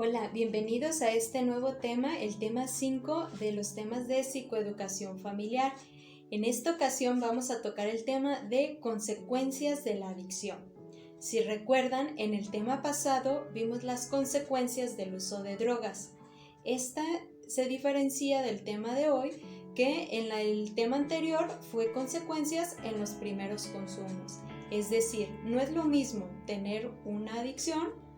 Hola, bienvenidos a este nuevo tema, el tema 5 de los temas de psicoeducación familiar. En esta ocasión vamos a tocar el tema de consecuencias de la adicción. Si recuerdan, en el tema pasado vimos las consecuencias del uso de drogas. Esta se diferencia del tema de hoy, que en el tema anterior fue consecuencias en los primeros consumos. Es decir, no es lo mismo tener una adicción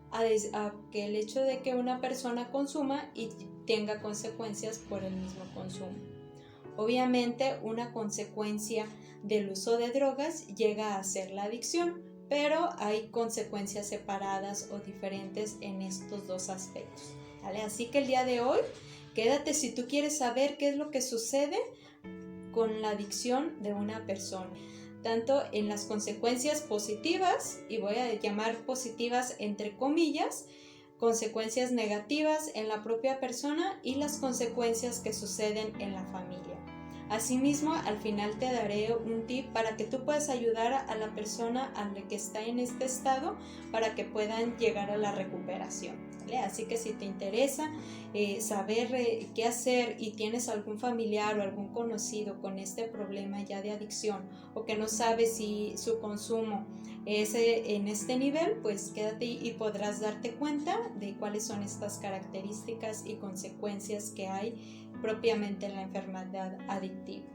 a que el hecho de que una persona consuma y tenga consecuencias por el mismo consumo. Obviamente, una consecuencia del uso de drogas llega a ser la adicción, pero hay consecuencias separadas o diferentes en estos dos aspectos, ¿vale? Así que el día de hoy, quédate si tú quieres saber qué es lo que sucede con la adicción de una persona, tanto en las consecuencias positivas, y voy a llamar positivas entre comillas, consecuencias negativas en la propia persona y las consecuencias que suceden en la familia. Asimismo, al final te daré un tip para que tú puedas ayudar a la persona a la que está en este estado para que puedan llegar a la recuperación, ¿vale? Así que si te interesa saber qué hacer y tienes algún familiar o algún conocido con este problema ya de adicción o que no sabe si su consumo es en este nivel, pues quédate y podrás darte cuenta de cuáles son estas características y consecuencias que hay propiamente en la enfermedad adictiva.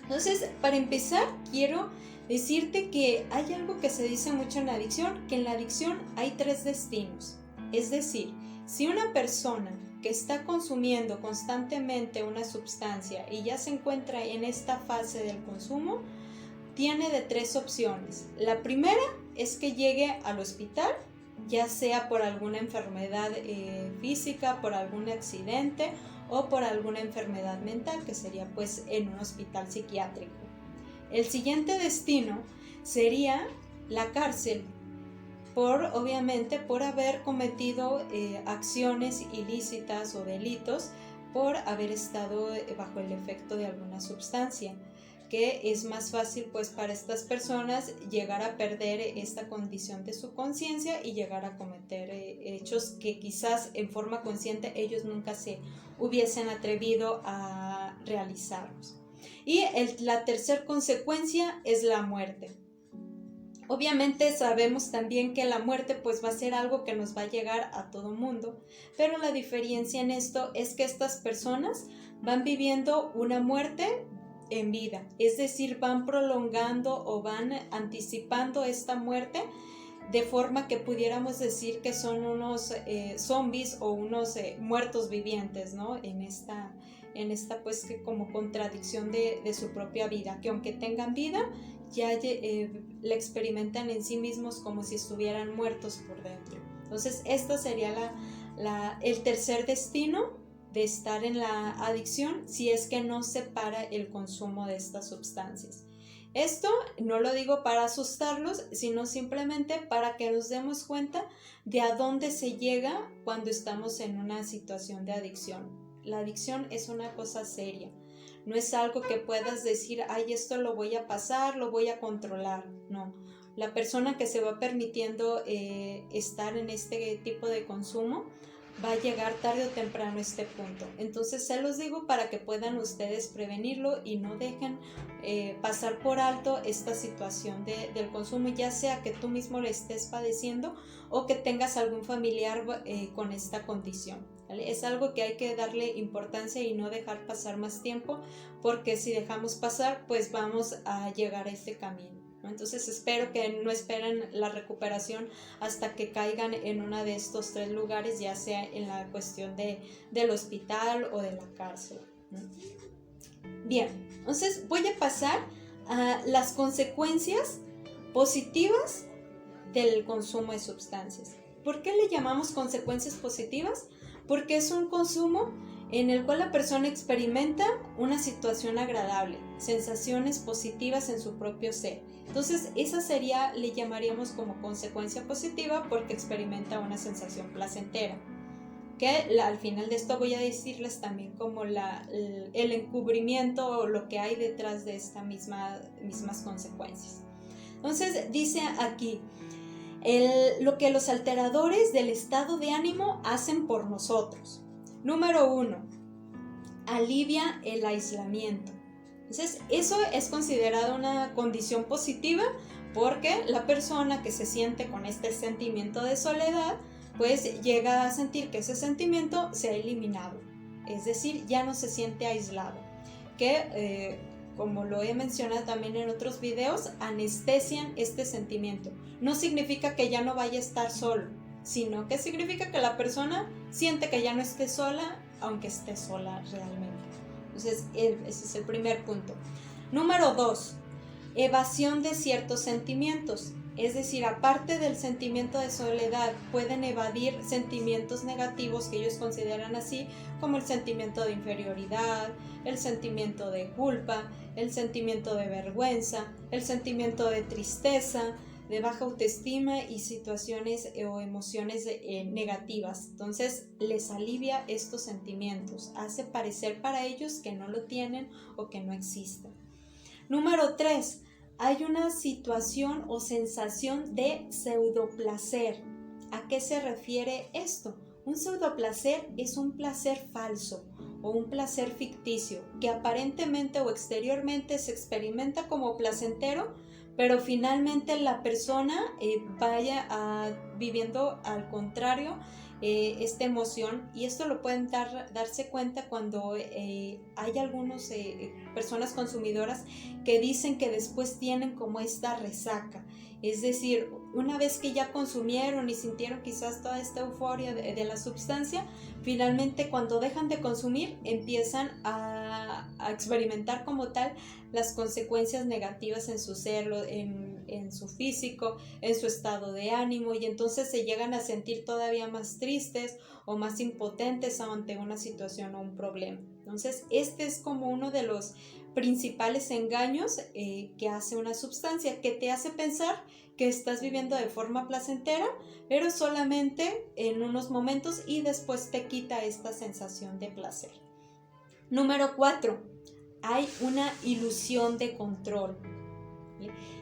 Entonces, para empezar, quiero decirte que hay algo que se dice mucho en la adicción, que en la adicción hay 3 destinos. Es decir, si una persona que está consumiendo constantemente una sustancia y ya se encuentra en esta fase del consumo, tiene de 3 opciones. La primera es que llegue al hospital, ya sea por alguna enfermedad física, por algún accidente o por alguna enfermedad mental, que sería pues en un hospital psiquiátrico. El siguiente destino sería la cárcel, obviamente por haber cometido acciones ilícitas o delitos, por haber estado bajo el efecto de alguna sustancia, que es más fácil pues para estas personas llegar a perder esta condición de su conciencia y llegar a cometer hechos que quizás en forma consciente ellos nunca se hubiesen atrevido a realizarlos. Y la tercera consecuencia es la muerte. Obviamente sabemos también que la muerte pues va a ser algo que nos va a llegar a todo mundo, pero la diferencia en esto es que estas personas van viviendo una muerte en vida, es decir, van prolongando o van anticipando esta muerte de forma que pudiéramos decir que son unos zombies o unos muertos vivientes, ¿no? En esta pues como contradicción de su propia vida, que aunque tengan vida, ya la experimentan en sí mismos como si estuvieran muertos por dentro. Entonces, esto sería el tercer destino de estar en la adicción si es que no se para el consumo de estas sustancias. Esto no lo digo para asustarlos, sino simplemente para que nos demos cuenta de a dónde se llega cuando estamos en una situación de adicción. La adicción es una cosa seria, no es algo que puedas decir, ay, esto lo voy a pasar, lo voy a controlar, no. La persona que se va permitiendo estar en este tipo de consumo va a llegar tarde o temprano a este punto. Entonces se los digo para que puedan ustedes prevenirlo y no dejen pasar por alto esta situación del consumo, ya sea que tú mismo lo estés padeciendo o que tengas algún familiar con esta condición, ¿vale? Es algo que hay que darle importancia y no dejar pasar más tiempo, porque si dejamos pasar, pues vamos a llegar a este camino. Entonces espero que no esperen la recuperación hasta que caigan en uno de estos 3 lugares, ya sea en la cuestión del hospital o de la cárcel. Bien, entonces voy a pasar a las consecuencias positivas del consumo de sustancias. ¿Por qué le llamamos consecuencias positivas? Porque es un consumo en el cual la persona experimenta una situación agradable, sensaciones positivas en su propio ser. Entonces, esa le llamaríamos como consecuencia positiva porque experimenta una sensación placentera. Que al final de esto voy a decirles también como el encubrimiento o lo que hay detrás de estas mismas consecuencias. Entonces, dice aquí, Lo que los alteradores del estado de ánimo hacen por nosotros. Número 1, alivia el aislamiento. Entonces, eso es considerado una condición positiva porque la persona que se siente con este sentimiento de soledad, pues llega a sentir que ese sentimiento se ha eliminado. Es decir, ya no se siente aislado. Que, como lo he mencionado también en otros videos, anestesian este sentimiento. No significa que ya no vaya a estar solo, sino que significa que la persona siente que ya no esté sola, aunque esté sola realmente. Entonces, ese es el primer punto. Número 2, evasión de ciertos sentimientos. Es decir, aparte del sentimiento de soledad, pueden evadir sentimientos negativos que ellos consideran así, como el sentimiento de inferioridad, el sentimiento de culpa, el sentimiento de vergüenza, el sentimiento de tristeza, de baja autoestima y situaciones o emociones negativas. Entonces, les alivia estos sentimientos, hace parecer para ellos que no lo tienen o que no existen. Número 3, hay una situación o sensación de pseudoplacer. ¿A qué se refiere esto? Un pseudoplacer es un placer falso o un placer ficticio que aparentemente o exteriormente se experimenta como placentero, pero finalmente la persona vaya viviendo al contrario esta emoción, y esto lo pueden darse cuenta cuando hay algunas personas consumidoras que dicen que después tienen como esta resaca. Es decir, una vez que ya consumieron y sintieron quizás toda esta euforia de la sustancia, finalmente cuando dejan de consumir empiezan a experimentar como tal las consecuencias negativas en su ser, en su físico, en su estado de ánimo, y entonces se llegan a sentir todavía más tristes o más impotentes ante una situación o un problema. Entonces, este es como uno de los principales engaños que hace una sustancia, que te hace pensar que estás viviendo de forma placentera, pero solamente en unos momentos, y después te quita esta sensación de placer. Número 4, hay una ilusión de control.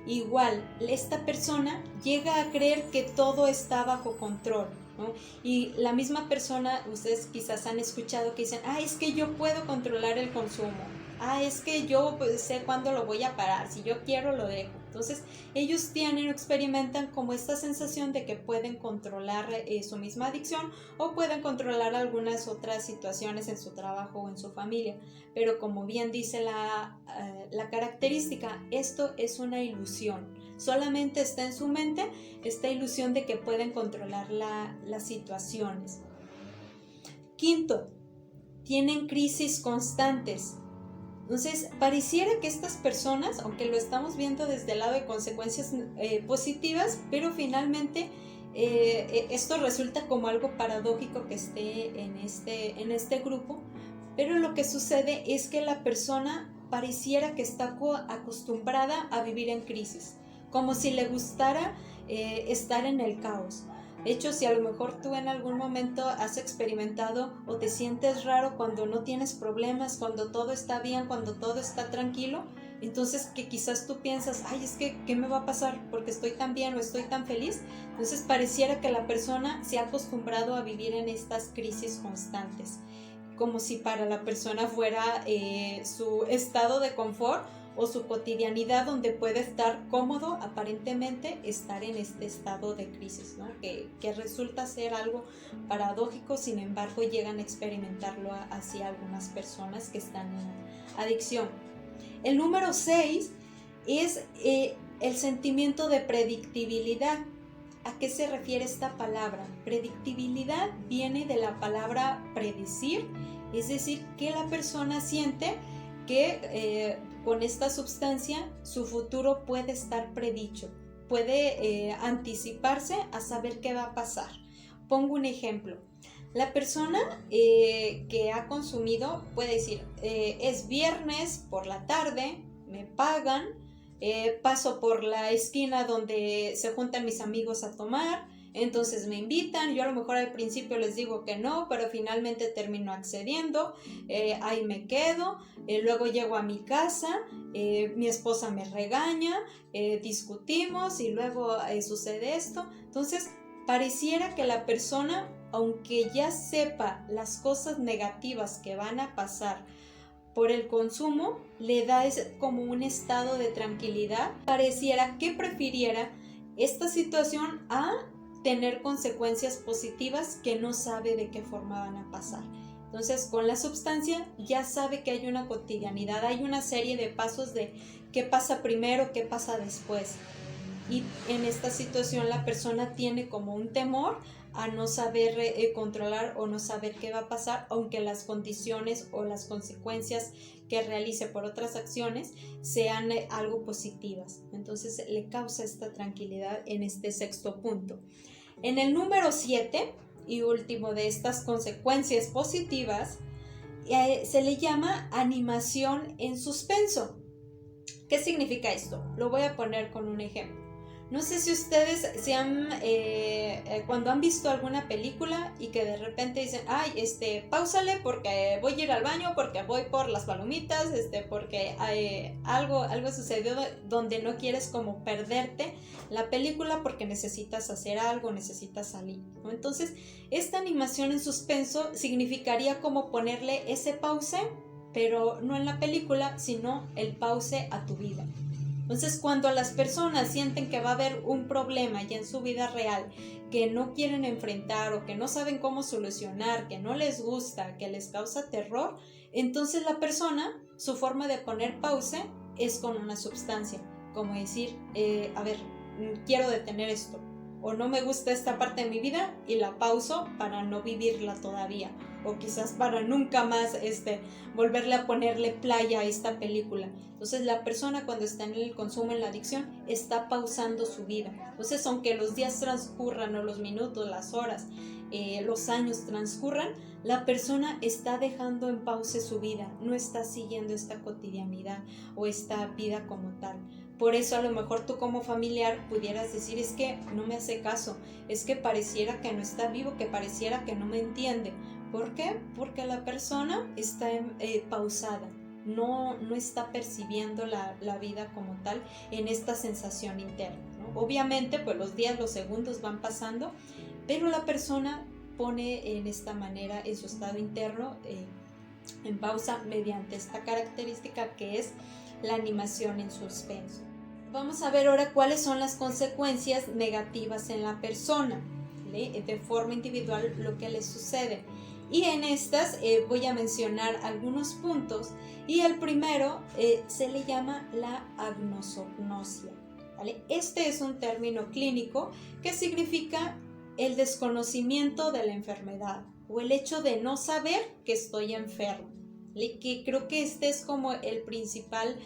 Igual, esta persona llega a creer que todo está bajo control, ¿no? Y la misma persona, ustedes quizás han escuchado que dicen, es que yo puedo controlar el consumo, es que yo sé cuándo lo voy a parar, si yo quiero lo dejo. Entonces, ellos experimentan como esta sensación de que pueden controlar su misma adicción, o pueden controlar algunas otras situaciones en su trabajo o en su familia. Pero como bien dice la característica, esto es una ilusión. Solamente está en su mente esta ilusión de que pueden controlar las situaciones. Quinto, tienen crisis constantes. Entonces, pareciera que estas personas, aunque lo estamos viendo desde el lado de consecuencias positivas, pero finalmente esto resulta como algo paradójico que esté en este grupo, pero lo que sucede es que la persona pareciera que está acostumbrada a vivir en crisis, como si le gustara estar en el caos. De hecho, si a lo mejor tú en algún momento has experimentado o te sientes raro cuando no tienes problemas, cuando todo está bien, cuando todo está tranquilo, entonces que quizás tú piensas, es que ¿qué me va a pasar? Porque estoy tan bien o estoy tan feliz. Entonces pareciera que la persona se ha acostumbrado a vivir en estas crisis constantes, como si para la persona fuera su estado de confort o su cotidianidad, donde puede estar cómodo, aparentemente estar en este estado de crisis, ¿no? Que resulta ser algo paradójico. Sin embargo, llegan a experimentarlo así algunas personas que están en adicción. El número 6 es el sentimiento de predictibilidad. ¿A qué se refiere esta palabra? Predictibilidad viene de la palabra predecir, es decir, que la persona siente que con esta sustancia su futuro puede estar predicho, puede anticiparse a saber qué va a pasar. Pongo un ejemplo. La persona que ha consumido puede decir, es viernes por la tarde, me pagan, paso por la esquina donde se juntan mis amigos a tomar, entonces me invitan, yo a lo mejor al principio les digo que no, pero finalmente termino accediendo, ahí me quedo, luego llego a mi casa, mi esposa me regaña, discutimos y luego sucede esto. Entonces pareciera que la persona, aunque ya sepa las cosas negativas que van a pasar por el consumo, le da como un estado de tranquilidad. Pareciera que prefiriera esta situación a tener consecuencias positivas que no sabe de qué forma van a pasar. Entonces, con la sustancia ya sabe que hay una cotidianidad, hay una serie de pasos de qué pasa primero, qué pasa después. Y en esta situación la persona tiene como un temor a no saber controlar o no saber qué va a pasar, aunque las condiciones o las consecuencias que realice por otras acciones sean algo positivas. Entonces le causa esta tranquilidad en este sexto punto. En el número 7 y último de estas consecuencias positivas, se le llama animación en suspenso. ¿Qué significa esto? Lo voy a poner con un ejemplo. No sé si ustedes cuando han visto alguna película y que de repente dicen, ay, páusale porque voy a ir al baño, porque voy por las palomitas, porque algo sucedió donde no quieres como perderte la película porque necesitas hacer algo, necesitas salir, ¿no? Entonces, esta animación en suspenso significaría como ponerle ese pause, pero no en la película, sino el pause a tu vida. Entonces, cuando las personas sienten que va a haber un problema ya en su vida real que no quieren enfrentar o que no saben cómo solucionar, que no les gusta, que les causa terror, entonces la persona, su forma de poner pause es con una sustancia, como decir, a ver, quiero detener esto, o no me gusta esta parte de mi vida y la pauso para no vivirla todavía, o quizás para nunca más volverle a ponerle playa a esta película. Entonces la persona cuando está en el consumo, en la adicción, está pausando su vida. Entonces, aunque los días transcurran o los minutos, las horas, los años transcurran, la persona está dejando en pausa su vida, no está siguiendo esta cotidianidad o esta vida como tal. Por eso a lo mejor tú como familiar pudieras decir, es que no me hace caso, es que pareciera que no está vivo, que pareciera que no me entiende. ¿Por qué? Porque la persona está pausada, no está percibiendo la vida como tal en esta sensación interna, ¿no? Obviamente pues los días, los segundos van pasando, pero la persona pone en esta manera en su estado interno en pausa mediante esta característica que es la animación en suspenso. Vamos a ver ahora cuáles son las consecuencias negativas en la persona, ¿sí? De forma individual lo que le sucede. Y en estas voy a mencionar algunos puntos y el primero se le llama la agnosognosia, ¿vale? Este es un término clínico que significa el desconocimiento de la enfermedad o el hecho de no saber que estoy enfermo. Que creo que este es como el principal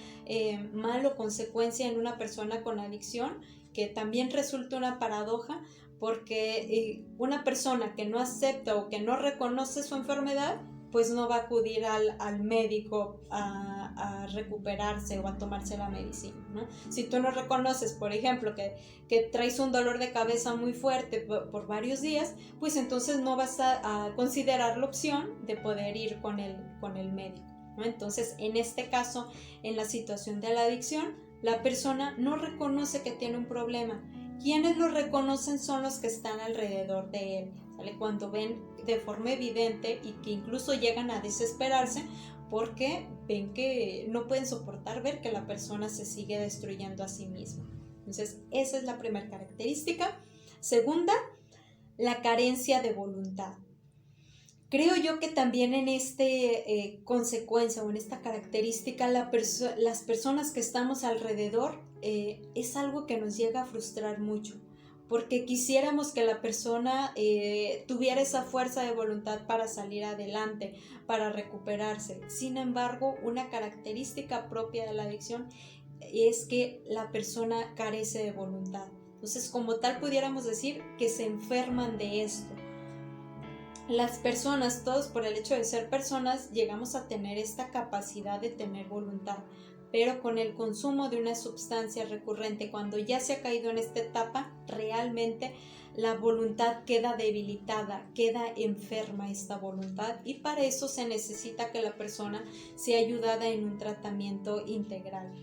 mal o consecuencia en una persona con adicción, que también resulta una paradoja, porque una persona que no acepta o que no reconoce su enfermedad, pues no va a acudir al médico a recuperarse o a tomarse la medicina, ¿no? Si tú no reconoces, por ejemplo, que traes un dolor de cabeza muy fuerte por varios días, pues entonces no vas a considerar la opción de poder ir con el médico, ¿no? Entonces, en este caso, en la situación de la adicción, la persona no reconoce que tiene un problema. Quienes lo reconocen son los que están alrededor de él, ¿sale? Cuando ven de forma evidente y que incluso llegan a desesperarse porque ven que no pueden soportar ver que la persona se sigue destruyendo a sí misma. Entonces, esa es la primera característica. Segunda, la carencia de voluntad. Creo yo que también en consecuencia o en esta característica las personas que estamos alrededor es algo que nos llega a frustrar mucho, porque quisiéramos que la persona tuviera esa fuerza de voluntad para salir adelante, para recuperarse. Sin embargo, una característica propia de la adicción es que la persona carece de voluntad. Entonces, como tal, pudiéramos decir que se enferman de esto. Las personas, todos por el hecho de ser personas, llegamos a tener esta capacidad de tener voluntad, pero con el consumo de una sustancia recurrente, cuando ya se ha caído en esta etapa, realmente la voluntad queda debilitada, queda enferma esta voluntad, y para eso se necesita que la persona sea ayudada en un tratamiento integral.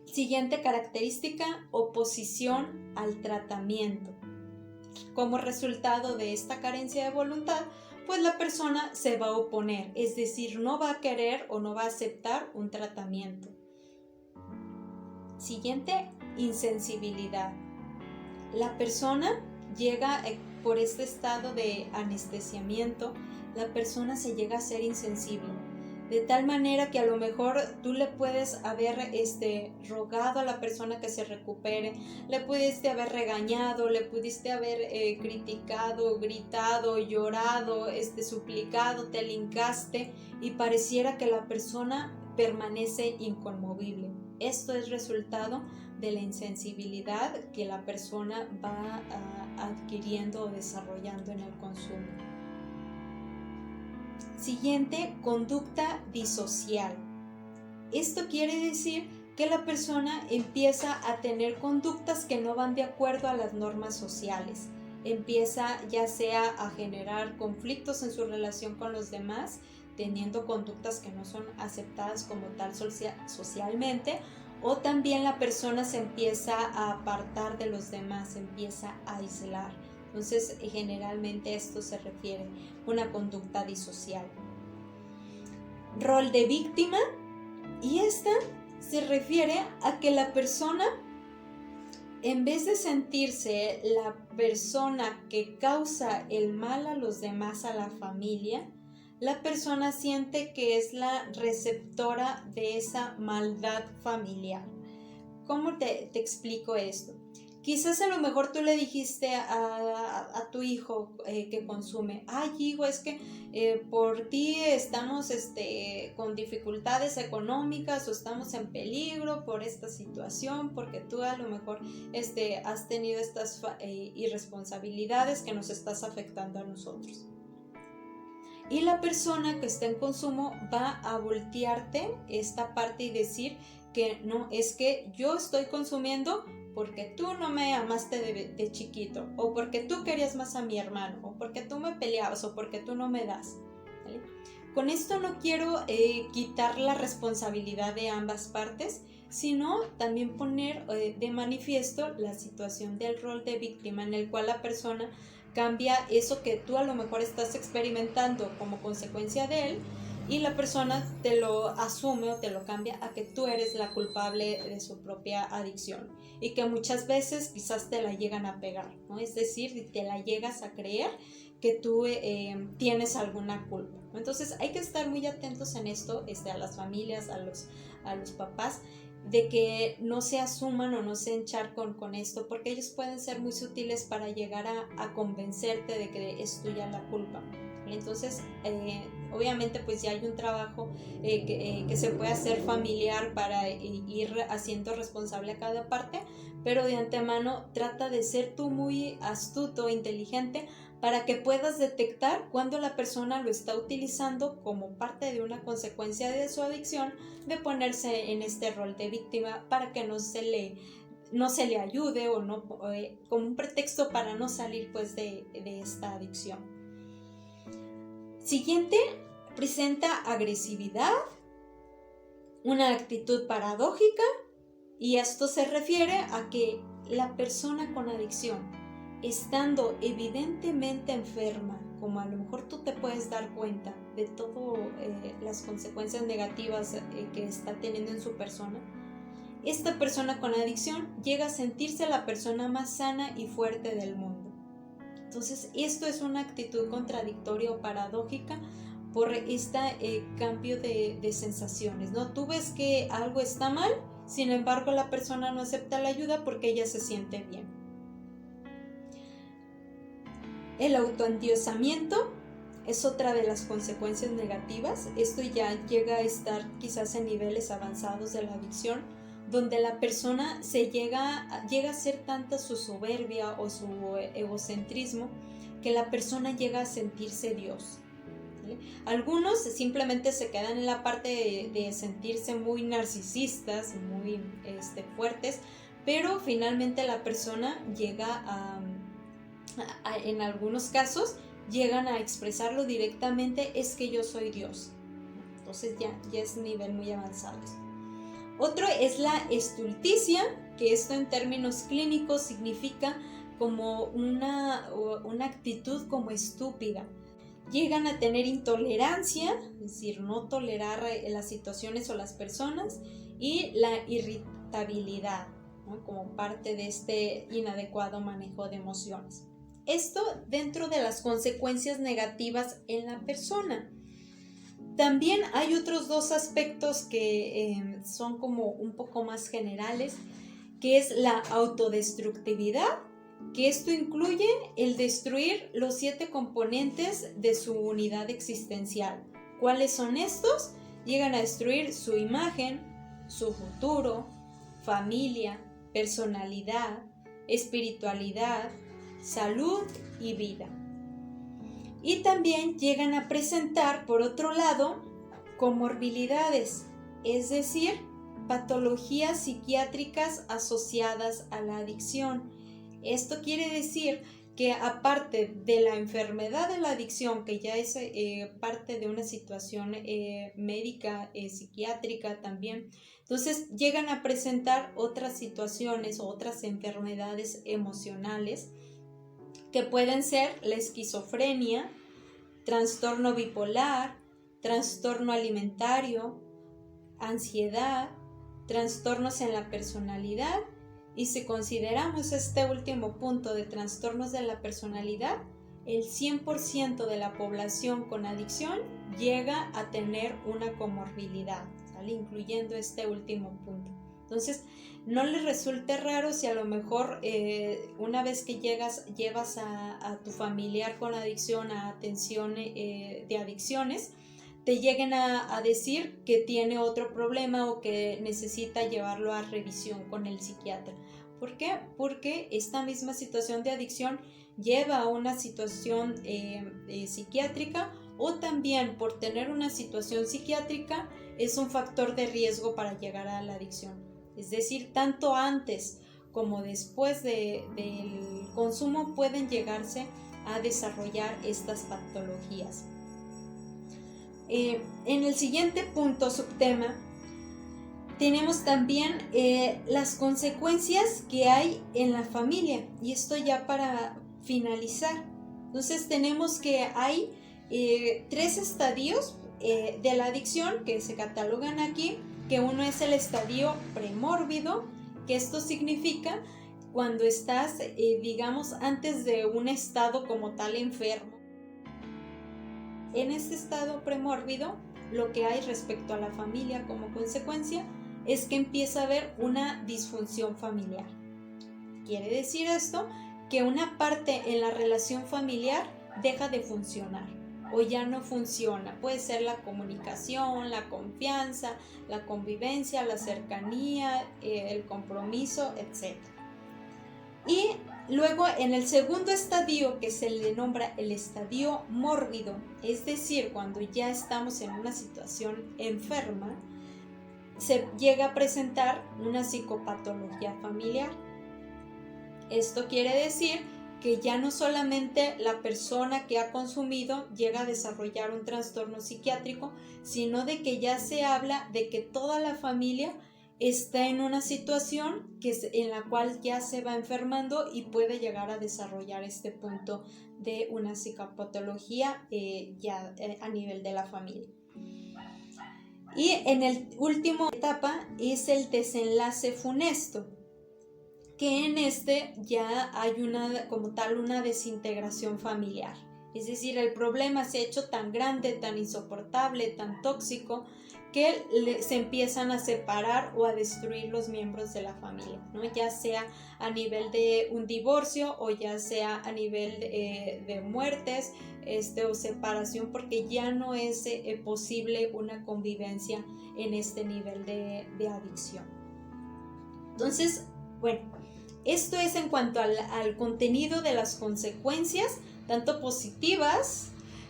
Siguiente característica: oposición al tratamiento. Como resultado de esta carencia de voluntad, pues la persona se va a oponer, es decir, no va a querer o no va a aceptar un tratamiento. Siguiente: insensibilidad. La persona llega por este estado de anestesiamiento, la persona se llega a ser insensible, de tal manera que a lo mejor tú le puedes haber rogado a la persona que se recupere, le pudiste haber regañado, le pudiste haber criticado, gritado, llorado, suplicado, te lincaste, y pareciera que la persona permanece inconmovible. Esto es resultado de la insensibilidad que la persona va adquiriendo o desarrollando en el consumo. Siguiente: conducta disocial. Esto quiere decir que la persona empieza a tener conductas que no van de acuerdo a las normas sociales. Empieza ya sea a generar conflictos en su relación con los demás, teniendo conductas que no son aceptadas como tal socialmente, o también la persona se empieza a apartar de los demás, se empieza a aislar. Entonces, generalmente a esto se refiere una conducta disocial. Rol de víctima, y esta se refiere a que la persona, en vez de sentirse la persona que causa el mal a los demás, a la familia, la persona siente que es la receptora de esa maldad familiar. ¿Cómo te explico esto? Quizás a lo mejor tú le dijiste a tu hijo que consume: ay, hijo, es que por ti estamos con dificultades económicas, o estamos en peligro por esta situación, porque tú a lo mejor has tenido estas irresponsabilidades que nos estás afectando a nosotros. Y la persona que está en consumo va a voltearte esta parte y decir que no, es que yo estoy consumiendo porque tú no me amaste de chiquito, o porque tú querías más a mi hermano, o porque tú me peleabas, o porque tú no me das, ¿vale? Con esto no quiero quitar la responsabilidad de ambas partes, sino también poner de manifiesto la situación del rol de víctima, en el cual la persona cambia eso que tú a lo mejor estás experimentando como consecuencia de él, y la persona te lo asume o te lo cambia a que tú eres la culpable de su propia adicción, y que muchas veces quizás te la llegan a pegar, ¿no? Es decir, te la llegas a creer que tú tienes alguna culpa. Entonces hay que estar muy atentos en esto, a las familias, a los papás, de que no se asuman o no se encharcan con esto, porque ellos pueden ser muy sutiles para llegar a convencerte de que es tuya la culpa. Entonces, obviamente pues ya hay un trabajo que se puede hacer familiar para ir haciendo responsable a cada parte, pero de antemano trata de ser tú muy astuto, inteligente, para que puedas detectar cuando la persona lo está utilizando como parte de una consecuencia de su adicción, de ponerse en este rol de víctima para que no se le ayude, o no como un pretexto para no salir pues de esta adicción. Siguiente: presenta agresividad, una actitud paradójica, y esto se refiere a que la persona con adicción, estando evidentemente enferma, como a lo mejor tú te puedes dar cuenta de todas las consecuencias negativas que está teniendo en su persona, esta persona con adicción llega a sentirse la persona más sana y fuerte del mundo. Entonces, esto es una actitud contradictoria o paradójica por este cambio de sensaciones, ¿no? Tú ves que algo está mal, sin embargo la persona no acepta la ayuda porque ella se siente bien. El autoendiosamiento es otra de las consecuencias negativas. Esto ya llega a estar quizás en niveles avanzados de la adicción, donde la persona llega a ser tanta su soberbia o su egocentrismo, que la persona llega a sentirse Dios. ¿vale? Algunos simplemente se quedan en la parte de sentirse muy narcisistas, muy fuertes, pero finalmente la persona llega en algunos casos, llegan a expresarlo directamente: es que yo soy Dios. Entonces ya es un nivel muy avanzado. Otro es la estulticia, que esto en términos clínicos significa como una actitud como estúpida. Llegan a tener intolerancia, es decir, no tolerar las situaciones o las personas, y la irritabilidad, ¿no? Como parte de este inadecuado manejo de emociones. Esto dentro de las consecuencias negativas en la persona. También hay otros dos aspectos que son como un poco más generales, que es la autodestructividad, que esto incluye el destruir los 7 componentes de su unidad existencial. ¿Cuáles son estos? Llegan a destruir su imagen, su futuro, familia, personalidad, espiritualidad, salud y vida. Y también llegan a presentar, por otro lado, comorbilidades, es decir, patologías psiquiátricas asociadas a la adicción. Esto quiere decir que aparte de la enfermedad de la adicción, que ya es parte de una situación médica, psiquiátrica también, entonces llegan a presentar otras situaciones o otras enfermedades emocionales, que pueden ser la esquizofrenia, trastorno bipolar, trastorno alimentario, ansiedad, trastornos en la personalidad. Y si consideramos este último punto de trastornos de la personalidad, el 100% de la población con adicción llega a tener una comorbilidad, ¿sale? Incluyendo este último punto. Entonces, no les resulte raro si a lo mejor una vez que llevas a tu familiar con adicción a atención de adicciones, te lleguen a decir que tiene otro problema o que necesita llevarlo a revisión con el psiquiatra. ¿Por qué? Porque esta misma situación de adicción lleva a una situación psiquiátrica, o también por tener una situación psiquiátrica es un factor de riesgo para llegar a la adicción. Es decir, tanto antes como después del consumo pueden llegarse a desarrollar estas patologías. En el siguiente punto, subtema, tenemos también las consecuencias que hay en la familia, y esto ya para finalizar. Entonces tenemos que hay 3 estadios de la adicción que se catalogan aquí, que uno es el estadio premórbido, que esto significa cuando estás, digamos, antes de un estado como tal enfermo. En este estado premórbido, lo que hay respecto a la familia como consecuencia es que empieza a haber una disfunción familiar. Quiere decir esto que una parte en la relación familiar deja de funcionar o ya no funciona. Puede ser la comunicación, la confianza, la convivencia, la cercanía, el compromiso, etc. Y luego en el segundo estadio, que se le nombra el estadio mórbido, es decir, cuando ya estamos en una situación enferma, se llega a presentar una psicopatología familiar. Esto quiere decir que ya no solamente la persona que ha consumido llega a desarrollar un trastorno psiquiátrico, sino de que ya se habla de que toda la familia está en una situación en la cual ya se va enfermando y puede llegar a desarrollar este punto de una psicopatología a nivel de la familia. Y en el último etapa es el desenlace funesto, que en este ya hay como tal una desintegración familiar. Es decir, el problema se ha hecho tan grande, tan insoportable, tan tóxico, que se empiezan a separar o a destruir los miembros de la familia, ¿no? Ya sea a nivel de un divorcio o ya sea a nivel de muertes o separación, porque ya no es posible una convivencia en este nivel de adicción. Entonces, bueno, esto es en cuanto al contenido de las consecuencias, tanto positivas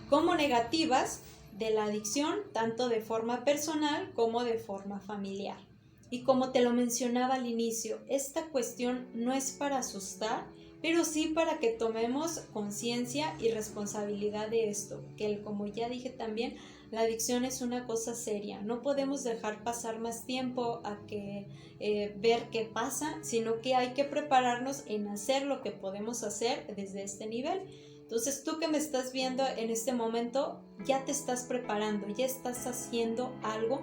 como negativas de la adicción, tanto de forma personal como de forma familiar. Y como te lo mencionaba al inicio, esta cuestión no es para asustar, pero sí para que tomemos conciencia y responsabilidad de esto, que como ya dije también, la adicción es una cosa seria. No podemos dejar pasar más tiempo a que ver qué pasa, sino que hay que prepararnos en hacer lo que podemos hacer desde este nivel. Entonces tú que me estás viendo en este momento, ya te estás preparando, ya estás haciendo algo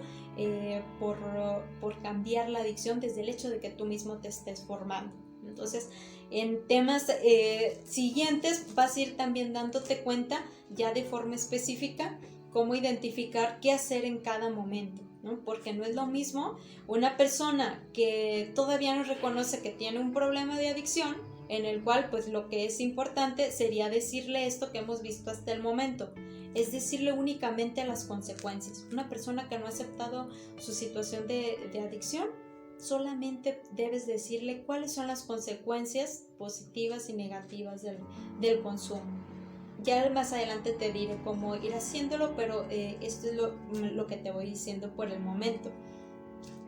por cambiar la adicción desde el hecho de que tú mismo te estés formando. Entonces, en temas siguientes vas a ir también dándote cuenta ya de forma específica cómo identificar qué hacer en cada momento, ¿no? Porque no es lo mismo una persona que todavía no reconoce que tiene un problema de adicción, en el cual pues lo que es importante sería decirle esto que hemos visto hasta el momento, es decirle únicamente las consecuencias. Una persona que no ha aceptado su situación de adicción, solamente debes decirle cuáles son las consecuencias positivas y negativas del consumo. Ya más adelante te diré cómo ir haciéndolo, pero esto es lo que te voy diciendo por el momento.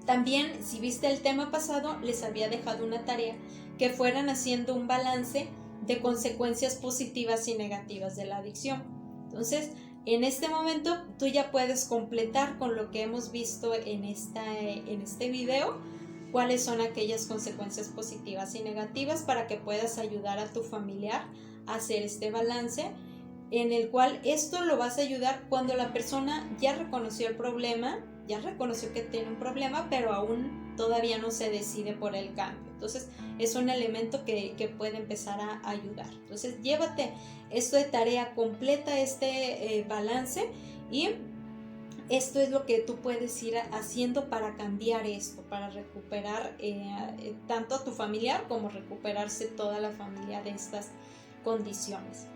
También, si viste el tema pasado, les había dejado una tarea que fueran haciendo un balance de consecuencias positivas y negativas de la adicción. Entonces, en este momento tú ya puedes completar con lo que hemos visto en este video cuáles son aquellas consecuencias positivas y negativas para que puedas ayudar a tu familiar a hacer este balance, en el cual esto lo vas a ayudar cuando la persona ya reconoció el problema, ya reconoció que tiene un problema, pero aún todavía no se decide por el cambio. Entonces es un elemento que puede empezar a ayudar. Entonces llévate esto de tarea, completa este balance, y esto es lo que tú puedes ir haciendo para cambiar esto, para recuperar tanto a tu familiar como recuperarse toda la familia de estas condiciones.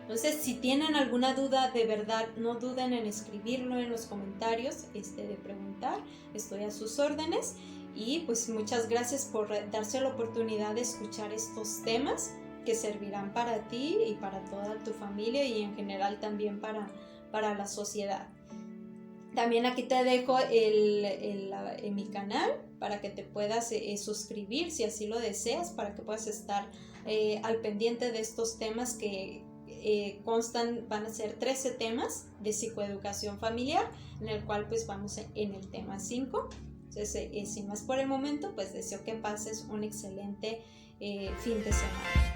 Entonces, si tienen alguna duda, de verdad, no duden en escribirlo en los comentarios, de preguntar. Estoy a sus órdenes. Y pues muchas gracias por darse la oportunidad de escuchar estos temas que servirán para ti y para toda tu familia, y en general también para la sociedad. También aquí te dejo en mi canal para que te puedas suscribir si así lo deseas, para que puedas estar al pendiente de estos temas que constan, van a ser 13 temas de psicoeducación familiar, en el cual pues vamos en el tema 5. Entonces, sin más por el momento, pues deseo que pases un excelente fin de semana.